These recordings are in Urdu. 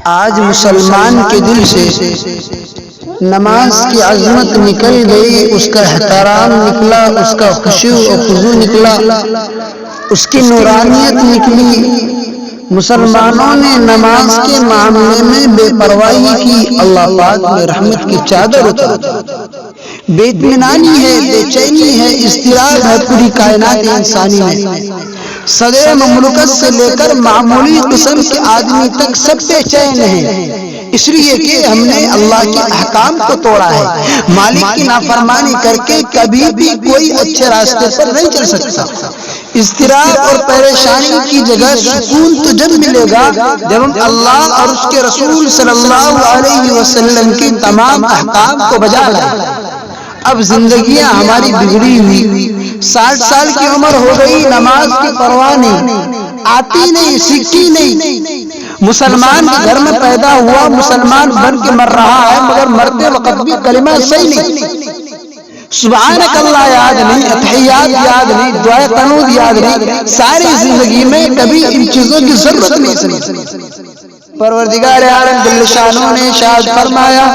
آج مسلمان کے دل سے نماز کی عظمت نکل گئی، اس کا احترام نکلا، اس کا خشوع و خضوع نکلا، اس کی نورانیت نکلی۔ مسلمانوں نے نماز کے معاملے میں بے پرواہی کی، اللہ پاک نے رحمت کی چادر اتار دی۔ بے اطمینانی ہے، بے چینی ہے، اضطراب ہے پوری کائنات انسانی میں۔ صدر مملکت سے لے کر معمولی قسم کے آدمی تک سب بے چین ہیں، اس لیے کہ ہم نے اللہ کے احکام کو توڑا ہے۔ مالک کی نافرمانی کر کے کبھی بھی کوئی اچھے راستے پر نہیں چل سکتا۔ اضطراب اور پریشانی کی جگہ سکون تو جب ملے گا جب ہم اللہ اور اس کے رسول صلی اللہ علیہ وسلم کی تمام احکام کو بجا لائیں۔ اب زندگیاں ہماری بگڑی ہوئی، 60 سال کی عمر ہو گئی، نماز کی پرواہ نہیں، آتی نہیں، سیکھی نہیں۔ مسلمان کے گھر میں پیدا ہوا، مسلمان بن کے مر رہا ہے، مگر مرتے وقت بھی کلمہ صحیح نہیں، سبحانک اللہ یاد نہیں، اتحیات یاد نہیں، دعائے قنوت یاد نہیں، ساری زندگی میں کبھی ان چیزوں کی ضرورت نہیں سمجھی۔ پروردگار عالم جل شانہ نے ارشاد فرمایا،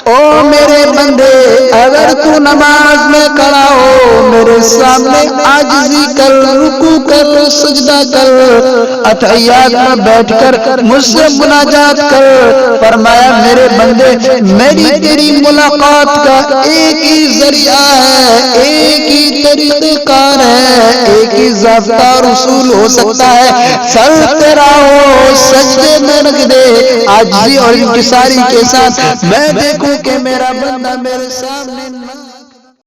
او میرے بندے اگر تو نماز میں کھڑا ہو، میرے سامنے عاجزی کر، رکوع کر، سجدہ کر، اتحیات میں بیٹھ کر مجھ سے مناجات کر۔ فرمایا میرے بندے، میری تیری ملاقات کا ایک ہی ذریعہ ہے، ایک ہی طریقہ کار ہے، ایک ہی ضابطہ رسول ہو سکتا ہے، سر تیرا ہو، سجدے میں رکھ دے، عاجزی اور انکساری کے ساتھ میں دیکھوں کہ میرا بندہ میرے سامنے